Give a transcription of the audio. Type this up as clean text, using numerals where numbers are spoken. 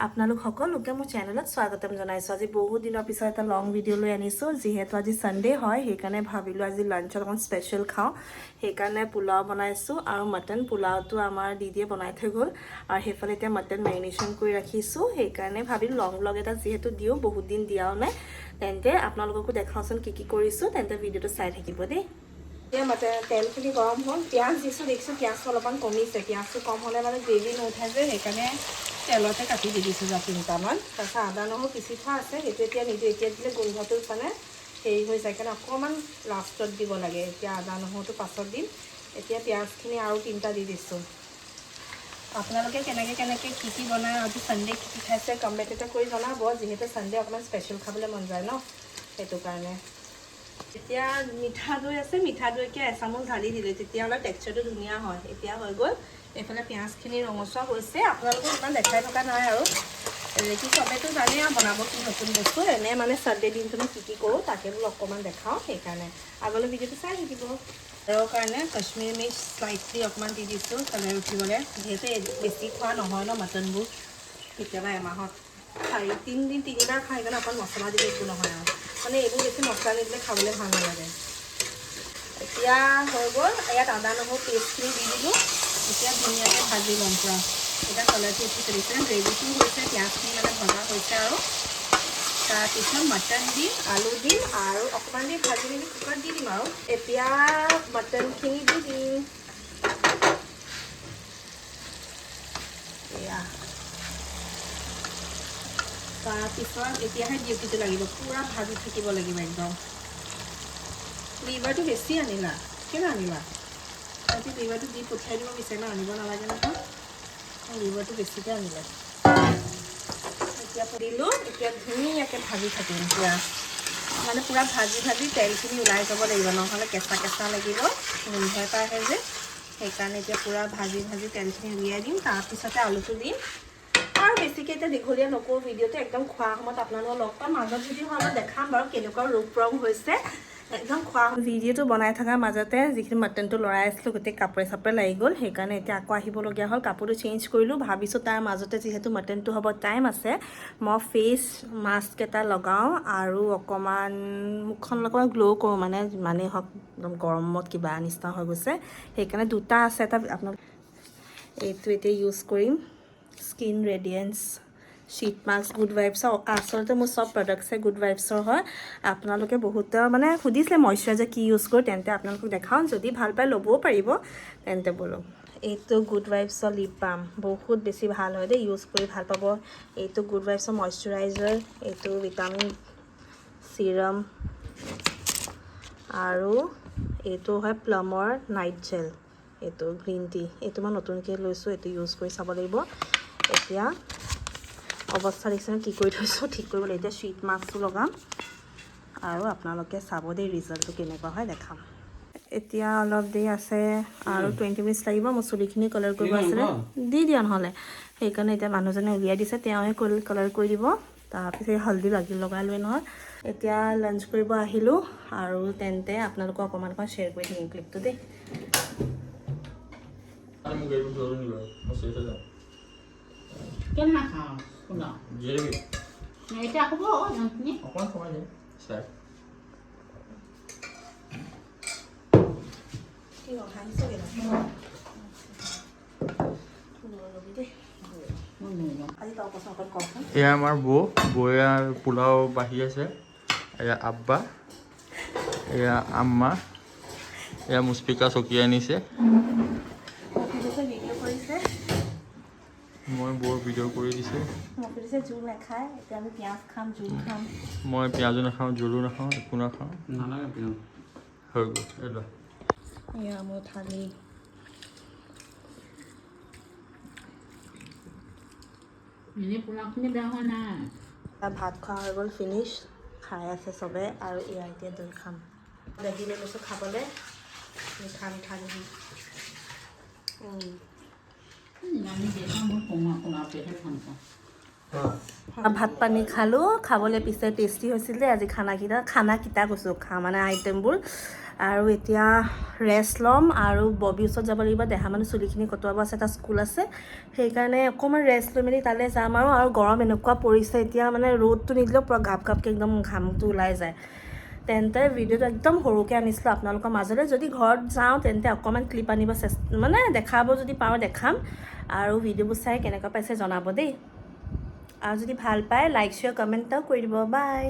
আপোনালোক সকলোকে মোৰ চেনেলত স্বাগতম জনাইছোঁ। আজি বহুত দিনৰ পিছত এটা লং ভিডিঅ' লৈ আনিছোঁ। যিহেতু আজি ছানডে হয়, সেইকাৰণে ভাবিলোঁ আজি লাঞ্চত অকণ স্পেচিয়েল খাওঁ। সেইকাৰণে পোলাও বনাইছোঁ আৰু মটন পোলাওটো আমাৰ দিদিয়ে বনাই থৈ গ'ল আৰু সেইফালে এতিয়া মটন মেৰিনেশ্যন কৰি ৰাখিছোঁ। সেইকাৰণে ভাবিলোঁ লং ব্লগ এটা যিহেতু দিওঁ, বহুত দিন দিয়াও নাই, তেন্তে আপোনালোককো দেখাওঁচোন কি কৰিছোঁ। তেন্তে ভিডিঅ'টো চাই থাকিব দেই। এতিয়া তেলখিনি গৰম হ'ল, পিঁয়াজ দিছোঁ, দেখিছোঁ পিঁয়াজটো অলপমান কমিছে। পিঁয়াজটো কম হ'লে মানে গ্ৰেভি নুঠাই যে, সেইকাৰণে তেলতে কাটি দি দিছোঁ যা 3টামান। তাৰপিছত আদা নহৰু পিচি থোৱা আছে, সেইটো এতিয়া নিদিওঁ। এতিয়া দিলে গোন্ধটো মানে হেৰি হৈ যায়, কাৰণে অকণমান লাষ্টত দিব লাগে। এতিয়া আদা নহৰুটো পাছত দিম। এতিয়া পিঁয়াজখিনি আৰু 3টা দি দিছোঁ। আপোনালোকে কেনেকৈ কি বনায়, আজি ছানডে কি খাইছে কমেণ্ট এটা কৰি জনাব। যিহেতু ছানডে অকণমান স্পেচিয়েল খাবলৈ মন যায় ন, সেইটো কাৰণে। এতিয়া মিঠা দৈ আছে, মিঠা দৈকে এচামুচ ঢালি দিলোঁ, তেতিয়া অলপ টেক্সচাৰটো ধুনীয়া হয়। এতিয়া হৈ গ'ল। এইফালে পিঁয়াজখিনি ৰঙচুৱা হৈছে। আপোনালোকক ইমান দেখাই থকা নাই আৰু কি চবেতো জানেই আৰু বনাব কি নতুন বস্তু। এনে মানে ছানডে দিনটো কি কৰোঁ তাকে বোলো অকণমান দেখাওঁ। সেইকাৰণে আগলৈ ভিডিঅ'টো চাই থাকিব। কালাৰৰ কাৰণে কাশ্মীৰী মিৰ্চ স্লাইটলি অকণমান দি দিছোঁ, কালাৰ উঠিবলৈ। যিহেতু বেছি খোৱা নহয় ন মটনবোৰ, কেতিয়াবা এমাহত 3-4 খাই কাৰণে অকণ মছলা দিলে একো নহয় আৰু মানে এইবোৰ বেছি মছলা নিদিলে খাবলৈ ভাল নালাগে। এতিয়া হৈ গ'ল। ইয়াত আদা নহৰু পেষ্টখিনি দি দিলোঁ। এতিয়া ধুনীয়াকৈ ভাজি ল'ম পূৰা। এতিয়া কালাৰটো উঠি চলিছে, গ্ৰেভিটো হৈছে, পিঁয়াজখিনি মানে ভজা হৈছে আৰু তাৰপিছত মটন দিম, আলু দিম আৰু অকণমান দি ভাজি মেলি কুকাৰত দি দিম আৰু এতিয়া মটনখিনি দি দিম। এয়া তাৰপিছত এতিয়াহে ডিউটিটো লাগিব, পূৰা ভাজি থাকিব লাগিব একদম। লিভাৰটো বেছি আনিলা, কেলৈ আনিলা? আজি লিভাৰটো দি পঠিয়াই দিব বিচাৰে ন, আনিব নালাগে নহয়। লিভাৰটো বেছিকৈ আনিলে। এতিয়া দিলোঁ, এতিয়া ধুনীয়াকৈ ভাজি থাকিম পূৰা, মানে পূৰা ভাজি তেলখিনি ওলাই যাব লাগিব, নহ'লে কেঁচা লাগিব, গোন্ধ এটা আহে যে। সেইকাৰণে এতিয়া পূৰা ভাজি তেলখিনি উলিয়াই দিম। তাৰপিছতে আলুটো দিম আৰু বেছিকৈ এতিয়া দীঘলীয়া নকৰোঁ ভিডিঅ'টো। একদম খোৱাৰ সময়ত আপোনালোকক লগ পাম। মাজত যদি হয় মই দেখাম বাৰু কেনেকুৱা ৰূপ ৰং হৈছে। একদম খোৱা ভিডিঅ'টো বনাই থকাৰ মাজতে যিখিনি মটনটো লৰাই আছিলোঁ গোটেই কাপোৰে লাগি গ'ল। সেইকাৰণে এতিয়া আকৌ আহিবলগীয়া হ'ল, কাপোৰটো চেঞ্জ কৰিলোঁ। ভাবিছোঁ তাৰ মাজতে যিহেতু মটনটো হ'ব টাইম আছে, মই ফেচ মাস্ক এটা লগাওঁ আৰু অকণমান মুখখন অকণমান গ্ল' কৰোঁ, মানে যিমানেই হওক একদম গৰমত কিবা নিচিনা হৈ গৈছে। সেইকাৰণে 2টা আছে, এটা আপোনালোক এইটো এতিয়া ইউজ কৰিম, skin radiance sheet mask good ভাইবছৰ। আচলতে মোৰ চব প্ৰডাক্টছে গুড ভাইবছৰ হয়। আপোনালোকে বহুত মানে সুধিছিলে মইশ্চাৰাইজাৰ কি ইউজ কৰোঁ, তেন্তে আপোনালোকক দেখাওঁ। যদি ভাল পাই ল'বও পাৰিব, তেন্তে বোলো এইটো গুড ভাইবছৰ লিপ বাম বহুত বেছি ভাল হয় দেই, ইউজ কৰি ভাল পাব। এইটো গুড ভাইবছৰ মইশ্চাৰাইজাৰ, এইটো ভিটামিন চিৰাম আৰু এইটো হয় প্লামৰ নাইট জেল, এইটো গ্ৰীণ টি। এইটো মই নতুনকৈ লৈছোঁ, এইটো ইউজ কৰি চাব লাগিব। এতিয়া অৱস্থা দেখিছেনে কি কৰি থৈছোঁ, ঠিক কৰিব লাগিব। এতিয়া শ্বীট মাস্কটো লগাম আৰু আপোনালোকে চাব দেই ৰিজাল্টটো কেনেকুৱা হয় দেখাম। এতিয়া অলপ দেৰি আছে আৰু 20 মিনিটছ লাগিব। মোৰ চুলিখিনি কালাৰ কৰিব আছিলে, দি দিয়া নহ'লে। সেইকাৰণে এতিয়া মানুহজনে উলিয়াই দিছে, তেওঁৱে কালাৰ কৰি দিব। তাৰপিছত হালধি লগাই লৈ নহয়। এতিয়া লাঞ্চ কৰিব আহিলোঁ আৰু তেন্তে আপোনালোকক অকণমান শ্বেয়াৰ কৰি দিম ক্লিপটো দেই। এয়া আমাৰ বৌয়ে পোলাও বাঢ়ি আছে। এয়া আব্বা, এয়া আম্মা, এয়া মুস্পিকা চকী আনিছে। মই বৌৰ ভিডিঅ' কৰি দিছোঁ। জোল নাখায়, এতিয়া আমি পিঁয়াজ খাম, জোল খাম। মই পিঁয়াজো নাখাওঁ, জোলো নাখাওঁ, একো নাখাওঁ। হৈ গ'ল। এয়া মোৰ থালি। পোলাওখিনি বেয়া হোৱা নাই। ভাত খোৱা হৈ গ'ল, ফিনিছ। খাই আছে চবে আৰু এয়া এতিয়া দৈ খাম। দহি লৈ লৈছোঁ খাবলৈ, মিঠা দহি। আমি দেখাম বহুত পোলাওটোহে ভাল পাওঁ। ভাত পানী খালোঁ খাবলৈ পিছে টেষ্টি হৈছিল দেই আজি খানাকেইটা কৈছোঁ মানে আইটেমবোৰ আৰু এতিয়া ৰেষ্ট ল'ম আৰু ববি ওচৰত যাব লাগিব দেহা মানুহ চুলিখিনি কটোৱাব আছে এটা স্কুল আছে সেইকাৰণে অকণমান ৰেষ্ট লৈ মেলি তালৈ যাম আৰু গৰম এনেকুৱা পৰিছে এতিয়া মানে ৰ'দটো নিদিলেও পূৰা ঘাপকে একদম ঘামটো ওলাই যায় তেন্তে ভিডিঅ'টো একদম সৰুকৈ আনিছিলোঁ আপোনালোকৰ মাজলৈ যদি ঘৰত যাওঁ তেন্তে অকণমান ক্লিপ আনিব মানে দেখাব যদি পাৰোঁ দেখাম আৰু ভিডিঅ'বোৰ চাই কেনেকুৱা পাইছে জনাব দেই আৰু যদি ভাল পায় লাইক শ্বেয়াৰ কমেণ্ট এটাও কৰি দিব বাই